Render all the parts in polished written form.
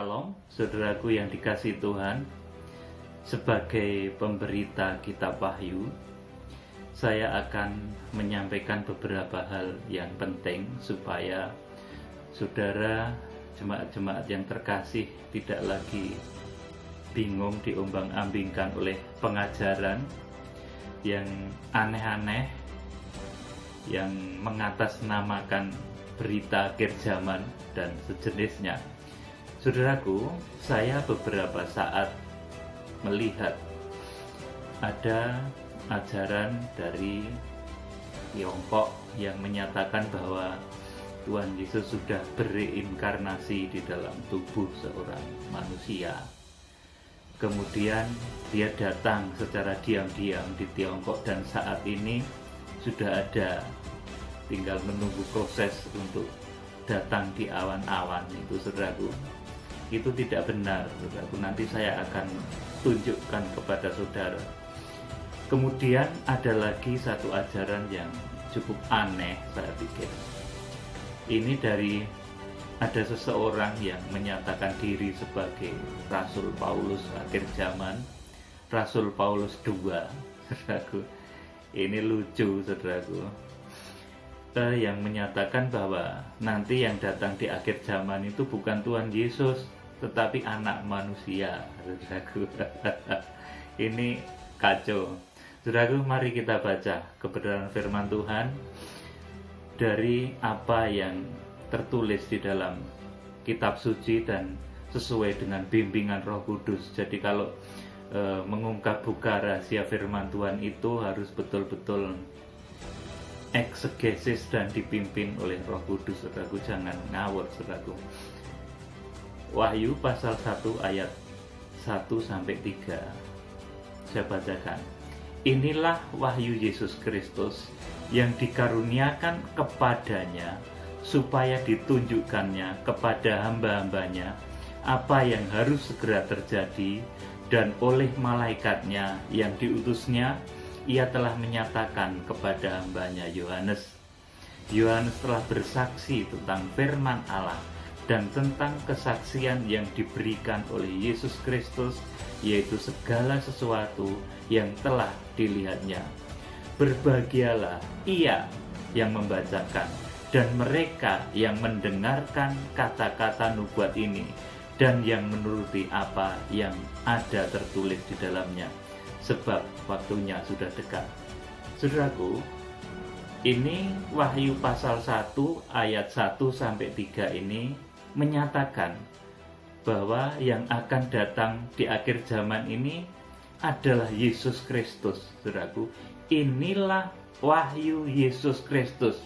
Shalom, saudaraku yang dikasihi Tuhan. Sebagai pemberita kitab Wahyu, saya akan menyampaikan beberapa hal yang penting supaya saudara jemaat-jemaat yang terkasih tidak lagi bingung diombang-ambingkan oleh pengajaran yang aneh-aneh yang mengatasnamakan berita akhir zaman dan sejenisnya. Saudaraku, saya beberapa saat melihat ada ajaran dari Tiongkok yang menyatakan bahwa Tuhan Yesus sudah bereinkarnasi di dalam tubuh seorang manusia. Kemudian dia datang secara diam-diam di Tiongkok dan saat ini sudah ada, tinggal menunggu proses untuk datang di awan-awan itu, saudaraku. Itu tidak benar, saudaraku. Nanti saya akan tunjukkan kepada saudara. Kemudian ada lagi satu ajaran yang cukup aneh, saya pikir. Ini dari ada seseorang yang menyatakan diri sebagai Rasul Paulus akhir zaman, Rasul Paulus II, saudaraku. Ini lucu, saudaraku. Yang menyatakan bahwa nanti yang datang di akhir zaman itu bukan Tuhan Yesus, tetapi anak manusia, saudaraku. Ini kacau. Saudaraku, mari kita baca kebenaran firman Tuhan dari apa yang tertulis di dalam kitab suci dan sesuai dengan bimbingan Roh Kudus. Jadi kalau mengungkap buka rahasia firman Tuhan itu harus betul-betul eksegesis dan dipimpin oleh Roh Kudus, saudaraku. Jangan ngawur, saudaraku. Wahyu pasal 1 ayat 1-3. Saya bacakan. Inilah wahyu Yesus Kristus yang dikaruniakan kepadanya supaya ditunjukkannya kepada hamba-hambanya apa yang harus segera terjadi, dan oleh malaikatnya yang diutusnya ia telah menyatakan kepada hambanya Yohanes. Yohanes telah bersaksi tentang firman Allah dan tentang kesaksian yang diberikan oleh Yesus Kristus, yaitu segala sesuatu yang telah dilihatnya. Berbahagialah ia yang membacakan dan mereka yang mendengarkan kata-kata nubuat ini dan yang menuruti apa yang ada tertulis di dalamnya, sebab waktunya sudah dekat. Saudaraku, ini Wahyu pasal 1 ayat 1-3 ini menyatakan bahwa yang akan datang di akhir zaman ini adalah Yesus Kristus, saudaraku. Inilah wahyu Yesus Kristus.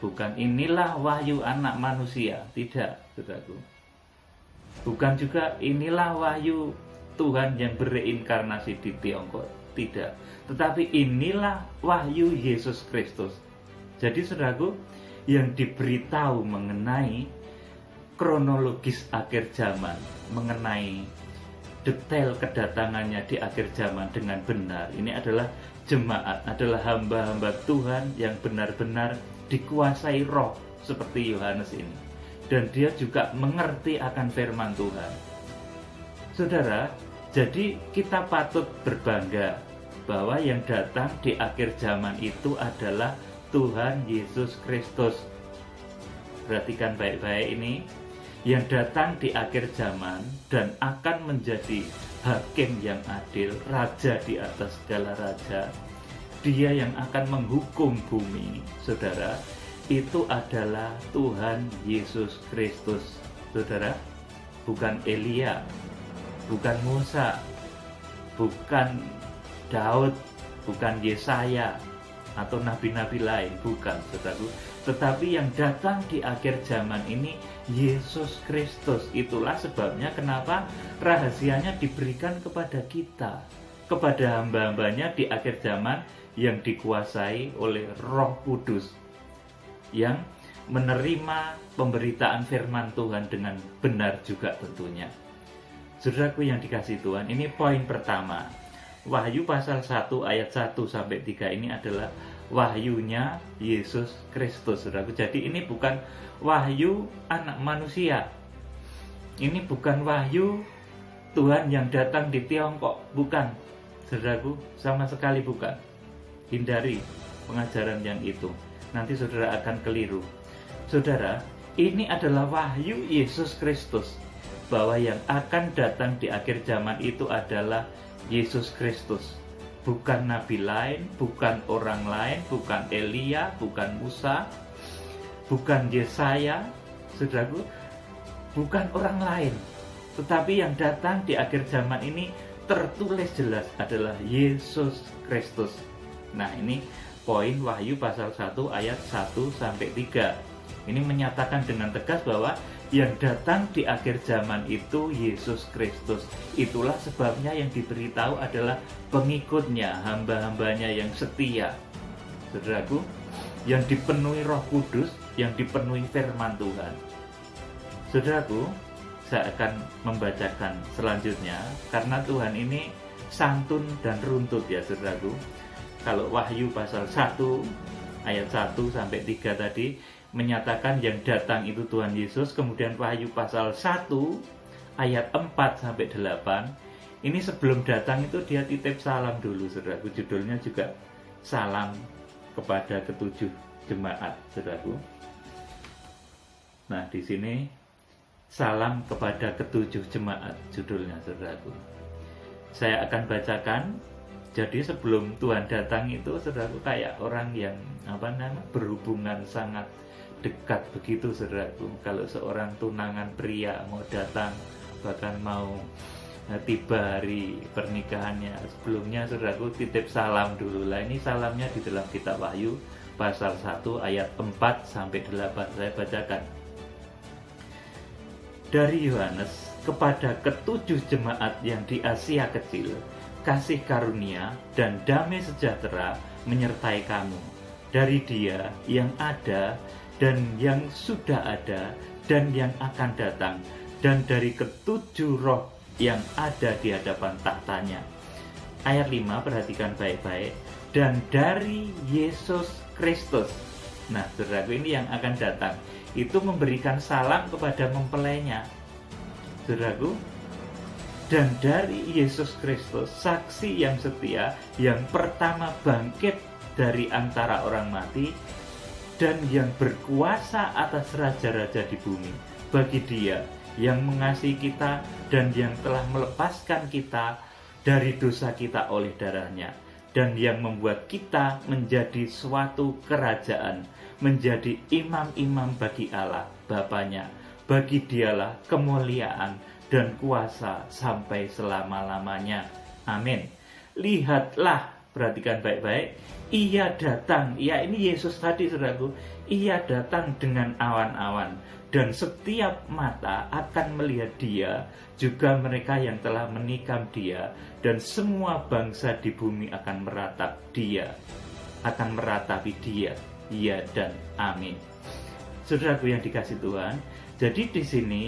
Bukan inilah wahyu anak manusia, tidak, saudaraku. Bukan juga inilah wahyu Tuhan yang bereinkarnasi di Tiongkok, tidak. Tetapi inilah wahyu Yesus Kristus. Jadi saudaraku, yang diberitahu mengenai kronologis akhir zaman, mengenai detail kedatangannya di akhir zaman dengan benar, ini adalah jemaat, adalah hamba-hamba Tuhan yang benar-benar dikuasai roh seperti Yohanes ini. Dan dia juga mengerti akan firman Tuhan. Saudara, jadi kita patut berbangga bahwa yang datang di akhir zaman itu adalah Tuhan Yesus Kristus. Perhatikan baik-baik ini, yang datang di akhir zaman dan akan menjadi hakim yang adil, raja di atas segala raja. Dia yang akan menghukum bumi, saudara, itu adalah Tuhan Yesus Kristus, saudara. Bukan Elia, bukan Musa, bukan Daud, bukan Yesaya atau nabi-nabi lain, bukan, saudaraku. Tetapi yang datang di akhir zaman ini Yesus Kristus. Itulah sebabnya kenapa rahasianya diberikan kepada kita, kepada hamba-hambanya di akhir zaman yang dikuasai oleh Roh Kudus, yang menerima pemberitaan firman Tuhan dengan benar juga tentunya. Saudaraku yang dikasihi Tuhan, ini poin pertama. Wahyu pasal 1 ayat 1-3 ini adalah wahyunya Yesus Kristus, saudaraku. Jadi ini bukan wahyu anak manusia. Ini bukan wahyu Tuhan yang datang di Tiongkok, bukan, saudaraku, sama sekali bukan. Hindari pengajaran yang itu, nanti saudara akan keliru. Saudara, ini adalah wahyu Yesus Kristus, bahwa yang akan datang di akhir zaman itu adalah Yesus Kristus, bukan nabi lain, bukan orang lain, bukan Elia, bukan Musa, bukan Yesaya, saudaraku, bukan orang lain. Tetapi yang datang di akhir zaman ini tertulis jelas adalah Yesus Kristus. Nah, ini poin Wahyu pasal 1 ayat 1-3. Ini menyatakan dengan tegas bahwa yang datang di akhir zaman itu Yesus Kristus. Itulah sebabnya yang diberitahu adalah pengikutnya, hamba-hambanya yang setia, saudaraku, yang dipenuhi Roh Kudus, yang dipenuhi firman Tuhan. Saudaraku, saya akan membacakan selanjutnya, karena Tuhan ini santun dan runtut ya saudaraku. Kalau Wahyu pasal 1 ayat 1-3 tadi menyatakan yang datang itu Tuhan Yesus, kemudian Wahyu pasal 1 ayat 4-8 ini sebelum datang itu dia titip salam dulu saudaraku. Judulnya juga salam kepada ketujuh jemaat saudaraku. Nah, di sini salam kepada ketujuh jemaat judulnya saudaraku. Saya akan bacakan. Jadi sebelum Tuhan datang itu saudaraku kayak orang yang berhubungan sangat dekat begitu saudaraku. Kalau seorang tunangan pria mau datang, bahkan mau tiba hari pernikahannya, sebelumnya saudaraku titip salam dulu. Lah ini salamnya di dalam kitab Wahyu pasal 1 ayat 4-8. Saya bacakan. Dari Yohanes kepada ketujuh jemaat yang di Asia Kecil, kasih karunia dan damai sejahtera menyertai kamu dari Dia yang ada dan yang sudah ada dan yang akan datang, dan dari ketujuh roh yang ada di hadapan tahtanya. Ayat 5, perhatikan baik-baik. Dan dari Yesus Kristus. Nah, saudaraku, ini yang akan datang itu memberikan salam kepada mempelainya, saudaraku. Dan dari Yesus Kristus, saksi yang setia, yang pertama bangkit dari antara orang mati, dan yang berkuasa atas raja-raja di bumi, bagi Dia yang mengasihi kita dan yang telah melepaskan kita dari dosa kita oleh darahnya, dan yang membuat kita menjadi suatu kerajaan, menjadi imam-imam bagi Allah Bapanya. Bagi Dialah kemuliaan dan kuasa sampai selama-lamanya. Amin. Lihatlah, perhatikan baik-baik, Ia datang, ya ini Yesus tadi saudaraku, Ia datang dengan awan-awan, dan setiap mata akan melihat Dia, juga mereka yang telah menikam Dia, dan semua bangsa di bumi akan meratap Dia, akan meratapi Dia. Ya dan amin. Saudaraku yang dikasih Tuhan, jadi di sini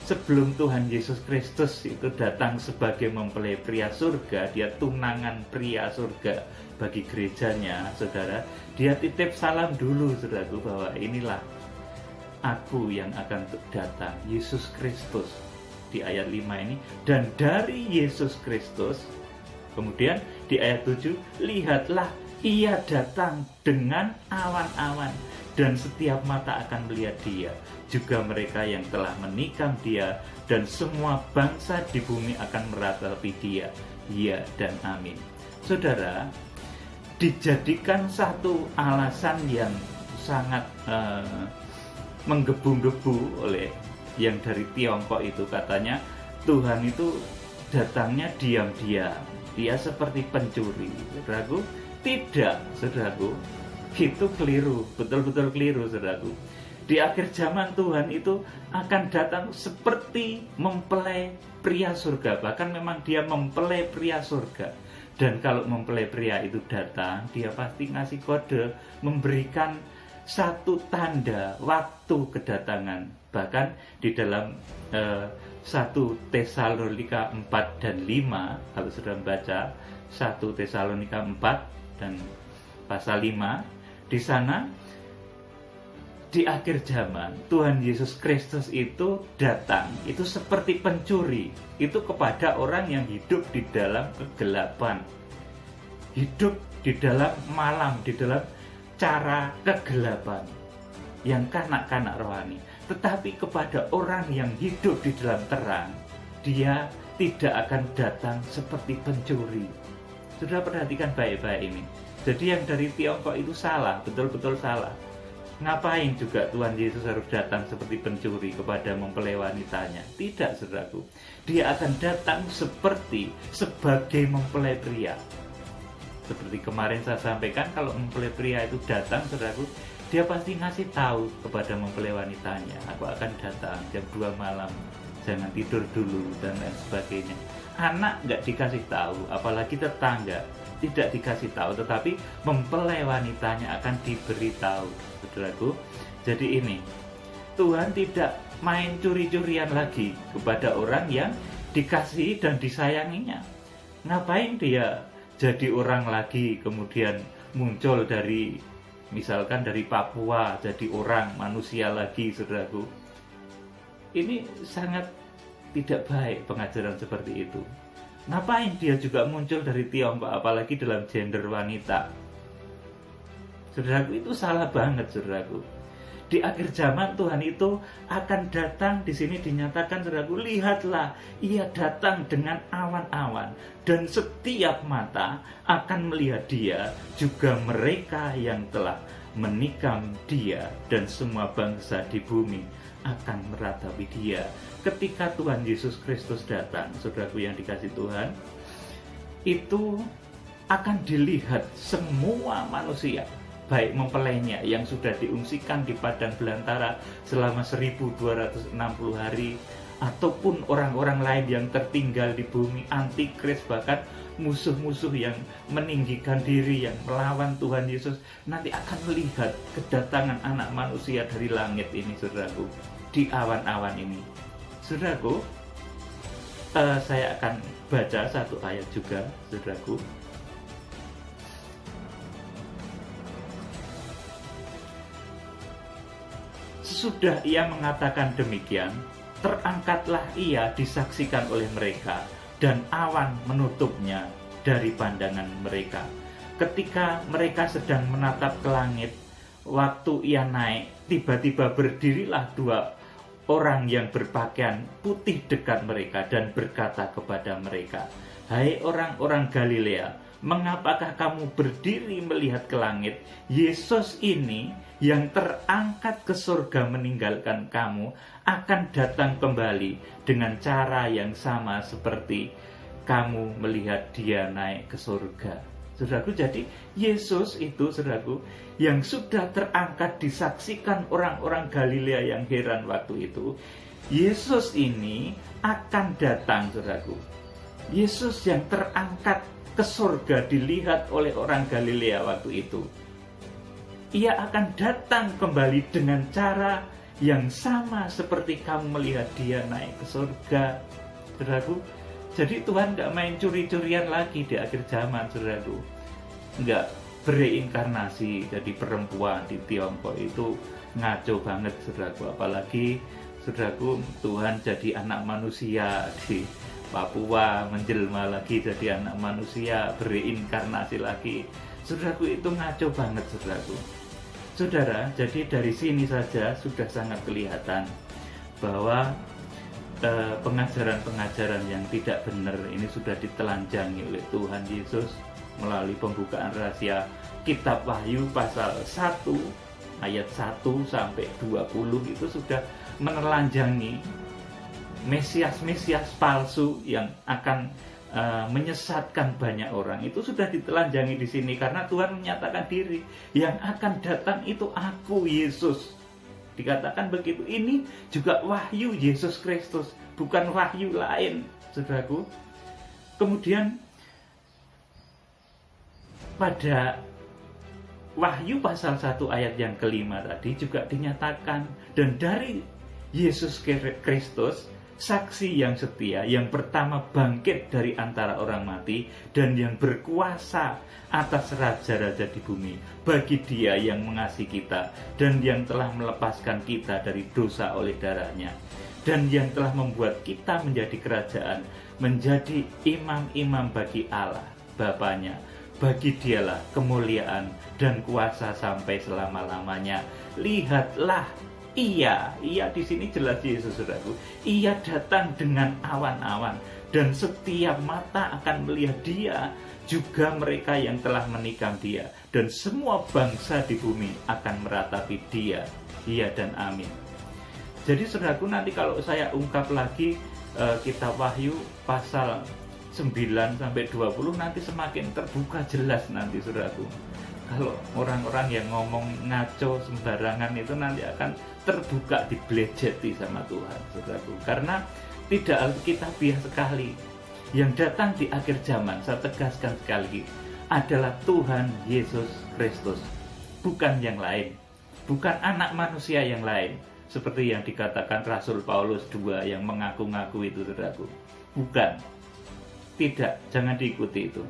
sebelum Tuhan Yesus Kristus itu datang sebagai mempelai pria surga, Dia tunangan pria surga bagi gerejanya, saudara, Dia titip salam dulu, saudaraku, bahwa inilah aku yang akan datang, Yesus Kristus, di ayat 5 ini. Dan dari Yesus Kristus, kemudian di ayat 7, lihatlah Ia datang dengan awan-awan, dan setiap mata akan melihat Dia, juga mereka yang telah menikam Dia, dan semua bangsa di bumi akan meratapi Dia. Ya dan amin. Saudara, dijadikan satu alasan yang sangat menggebu-gebu oleh yang dari Tiongkok itu, katanya Tuhan itu datangnya diam-diam, Dia seperti pencuri. Saudaraku, tidak, saudaraku, itu keliru, betul-betul keliru, saudaraku. Di akhir zaman Tuhan itu akan datang seperti mempelai pria surga. Bahkan memang Dia mempelai pria surga. Dan kalau mempelai pria itu datang, Dia pasti ngasih kode, memberikan satu tanda waktu kedatangan. Bahkan di dalam 1 Tesalonika 4 dan 5, kalau sudah membaca 1 Tesalonika 4 dan pasal 5, di sana di akhir zaman Tuhan Yesus Kristus itu datang itu seperti pencuri itu kepada orang yang hidup di dalam kegelapan, hidup di dalam malam, di dalam cara kegelapan yang kanak-kanak rohani. Tetapi kepada orang yang hidup di dalam terang, dia tidak akan datang seperti pencuri. Sudah perhatikan baik-baik ini. Jadi yang dari Tiongkok itu salah, betul-betul salah. Ngapain juga Tuhan Yesus harus datang seperti pencuri kepada mempelai wanitanya? Tidak, saudaraku. Dia akan datang sebagai mempelai pria. Seperti kemarin saya sampaikan, kalau mempelai pria itu datang, saudaraku, dia pasti ngasih tahu kepada mempelai wanitanya, aku akan datang jam 2 malam, jangan tidur dulu, dan lain sebagainya. Anak nggak dikasih tahu, apalagi tetangga tidak dikasih tahu, tetapi mempelai wanitanya akan diberitahu, saudaraku. Jadi ini, Tuhan tidak main curi-curian lagi kepada orang yang dikasihi dan disayanginya. Ngapain dia jadi orang lagi, kemudian muncul dari, misalkan dari Papua, jadi orang manusia lagi, saudaraku. Ini sangat tidak baik pengajaran seperti itu. Ngapain dia juga muncul dari Tiongkok, apalagi dalam gender wanita? Saudaraku, itu salah banget, saudaraku. Di akhir zaman Tuhan itu akan datang, di sini dinyatakan, saudaraku, lihatlah, ia datang dengan awan-awan, dan setiap mata akan melihat dia, juga mereka yang telah menikam dia, dan semua bangsa di bumi akan meratapi dia. Ketika Tuhan Yesus Kristus datang, saudaraku yang dikasih Tuhan, itu akan dilihat semua manusia, baik mempelainya yang sudah diungsikan di padang belantara selama 1260 hari, ataupun orang-orang lain yang tertinggal di bumi, antikris, bahkan musuh-musuh yang meninggikan diri, yang melawan Tuhan Yesus, nanti akan melihat kedatangan anak manusia dari langit ini, saudaraku, di awan-awan ini. Saudaraku, saya akan baca satu ayat juga, saudaraku. Sesudah ia mengatakan demikian, terangkatlah ia disaksikan oleh mereka, dan awan menutupnya dari pandangan mereka. Ketika mereka sedang menatap ke langit, waktu ia naik, tiba-tiba berdirilah 2 orang yang berpakaian putih dekat mereka dan berkata kepada mereka, "Hai orang-orang Galilea, mengapakah kamu berdiri melihat ke langit? Yesus ini yang terangkat ke surga meninggalkan kamu akan datang kembali dengan cara yang sama seperti kamu melihat dia naik ke surga." Saudaraku, jadi Yesus itu, saudaraku, yang sudah terangkat disaksikan orang-orang Galilea yang heran waktu itu, Yesus ini akan datang, saudaraku. Yesus yang terangkat ke surga dilihat oleh orang Galilea waktu itu, ia akan datang kembali dengan cara yang sama seperti kamu melihat dia naik ke surga, saudaraku. Jadi Tuhan nggak main curi-curian lagi di akhir zaman, saudaraku. Nggak bereinkarnasi jadi perempuan di Tiongkok, itu ngaco banget, saudaraku. Apalagi, saudaraku, Tuhan jadi anak manusia di Papua, menjelma lagi jadi anak manusia, bereinkarnasi lagi. Saudaraku, itu ngaco banget, saudaraku. Saudara, jadi dari sini saja sudah sangat kelihatan bahwa pengajaran-pengajaran yang tidak benar ini sudah ditelanjangi oleh Tuhan Yesus melalui pembukaan rahasia Kitab Wahyu pasal 1 ayat 1 sampai 20 itu sudah menelanjangi Mesias-Mesias palsu yang akan menyesatkan banyak orang. Itu sudah ditelanjangi di sini karena Tuhan menyatakan diri, yang akan datang itu aku, Yesus. Dikatakan begitu. Ini juga wahyu Yesus Kristus, bukan wahyu lain, saudaraku. Kemudian pada Wahyu pasal 1 ayat yang kelima tadi juga dinyatakan, dan dari Yesus Kristus saksi yang setia, yang pertama bangkit dari antara orang mati, dan yang berkuasa atas raja-raja di bumi. Bagi Dia yang mengasihi kita, dan yang telah melepaskan kita dari dosa oleh darahnya, dan yang telah membuat kita menjadi kerajaan, menjadi imam-imam bagi Allah Bapanya. Bagi Dialah kemuliaan dan kuasa sampai selama-lamanya. Lihatlah, Ia di sini jelas Yesus, saudaraku. Ia datang dengan awan-awan, dan setiap mata akan melihat Dia, juga mereka yang telah menikam Dia, dan semua bangsa di bumi akan meratapi Dia. Iya dan amin. Jadi saudaraku, nanti kalau saya ungkap lagi kitab Wahyu pasal 9-20 nanti semakin terbuka jelas nanti, saudaraku. Kalau orang-orang yang ngomong ngaco sembarangan itu nanti akan terbuka, dibelejeti sama Tuhan, saudaraku. Karena tidak alkitabiah sekali. Yang datang di akhir zaman, saya tegaskan sekali, adalah Tuhan Yesus Kristus, bukan yang lain, bukan anak manusia yang lain, seperti yang dikatakan Rasul Paulus II yang mengaku-ngaku itu, saudaraku. Bukan. Tidak, jangan diikuti itu.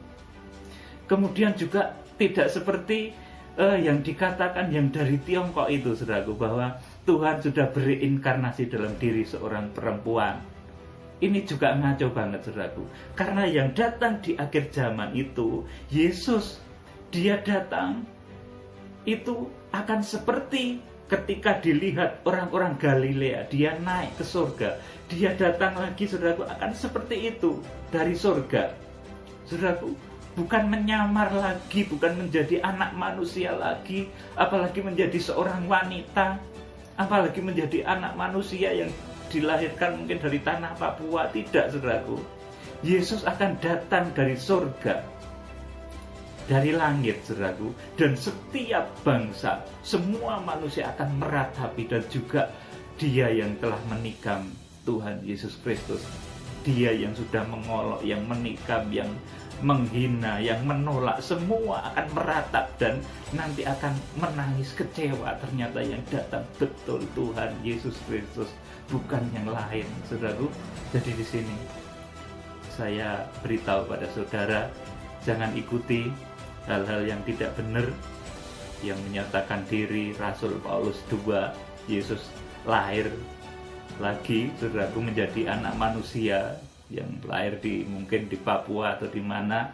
Kemudian juga tidak seperti yang dikatakan yang dari Tiongkok itu, saudaraku, bahwa Tuhan sudah bereinkarnasi dalam diri seorang perempuan. Ini juga ngaco banget, saudaraku. Karena yang datang di akhir zaman itu, Yesus, Dia datang, itu akan seperti ketika dilihat orang-orang Galilea, Dia naik ke surga. Dia datang lagi, saudaraku, akan seperti itu dari surga. Saudaraku, bukan menyamar lagi, bukan menjadi anak manusia lagi, apalagi menjadi seorang wanita, apalagi menjadi anak manusia yang dilahirkan mungkin dari tanah Papua. Tidak, saudaraku. Yesus akan datang dari surga, dari langit, saudaraku, dan setiap bangsa, semua manusia akan meratapi, dan juga Dia yang telah menikam, Tuhan Yesus Kristus. Dia yang sudah mengolok, yang menikam, yang menghina, yang menolak, semua akan meratap dan nanti akan menangis kecewa. Ternyata yang datang betul Tuhan Yesus Kristus, bukan yang lain, saudaraku. Jadi di sini saya beritahu pada saudara, jangan ikuti hal-hal yang tidak benar, yang menyatakan diri Rasul Paulus II, Yesus lahir lagi, saudaraku, menjadi anak manusia yang lahir mungkin di Papua atau di mana,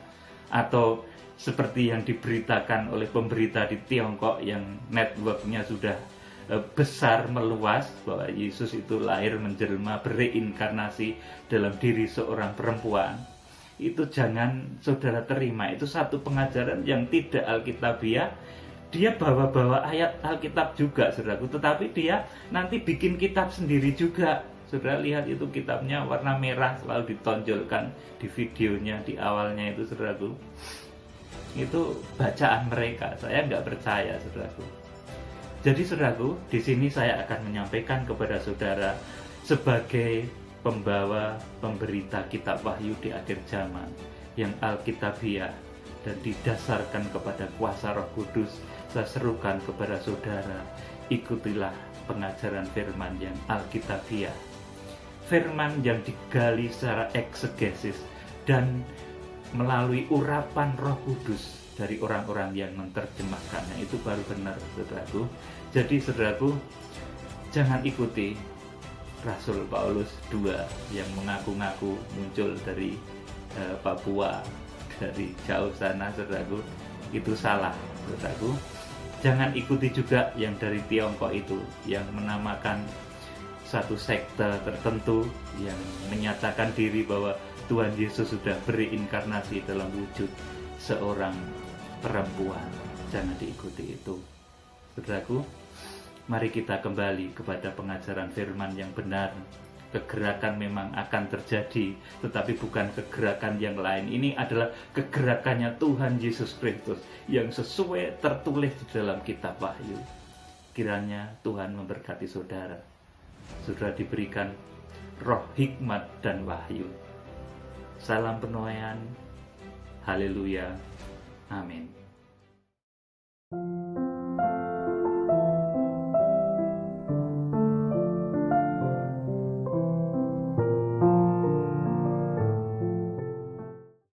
atau seperti yang diberitakan oleh pemberita di Tiongkok yang networknya sudah besar, meluas, bahwa Yesus itu lahir menjelma, bereinkarnasi dalam diri seorang perempuan. Itu jangan saudara terima. Itu satu pengajaran yang tidak alkitabiah. Dia bawa-bawa ayat Alkitab juga, saudaraku, tetapi dia nanti bikin kitab sendiri juga. Saudara lihat itu kitabnya warna merah, selalu ditonjolkan di videonya di awalnya itu, saudaraku. Itu bacaan mereka. Saya nggak percaya, saudaraku. Jadi, saudaraku, di sini saya akan menyampaikan kepada saudara sebagai pembawa, pemberita kitab Wahyu di akhir zaman yang alkitabiah dan didasarkan kepada kuasa Roh Kudus. Saya serukan kepada saudara, ikutilah pengajaran firman yang alkitabiah, firman yang digali secara eksegesis dan melalui urapan Roh Kudus dari orang-orang yang menerjemahkannya. Itu baru benar, saudaraku. Jadi, saudaraku, jangan ikuti Rasul Paulus II yang mengaku-ngaku muncul dari Papua, dari jauh sana, saudaraku. Itu salah, saudaraku. Jangan ikuti juga yang dari Tiongkok itu, yang menamakan satu sekte tertentu yang menyatakan diri bahwa Tuhan Yesus sudah bereinkarnasi dalam wujud seorang perempuan. Jangan diikuti itu, saudaraku. Mari kita kembali kepada pengajaran firman yang benar. Kegerakan memang akan terjadi, tetapi bukan kegerakan yang lain. Ini adalah kegerakannya Tuhan Yesus Kristus yang sesuai tertulis di dalam kitab Wahyu. Kiranya Tuhan memberkati saudara. Saudara diberikan roh hikmat dan wahyu. Salam penuaian. Haleluya. Amin.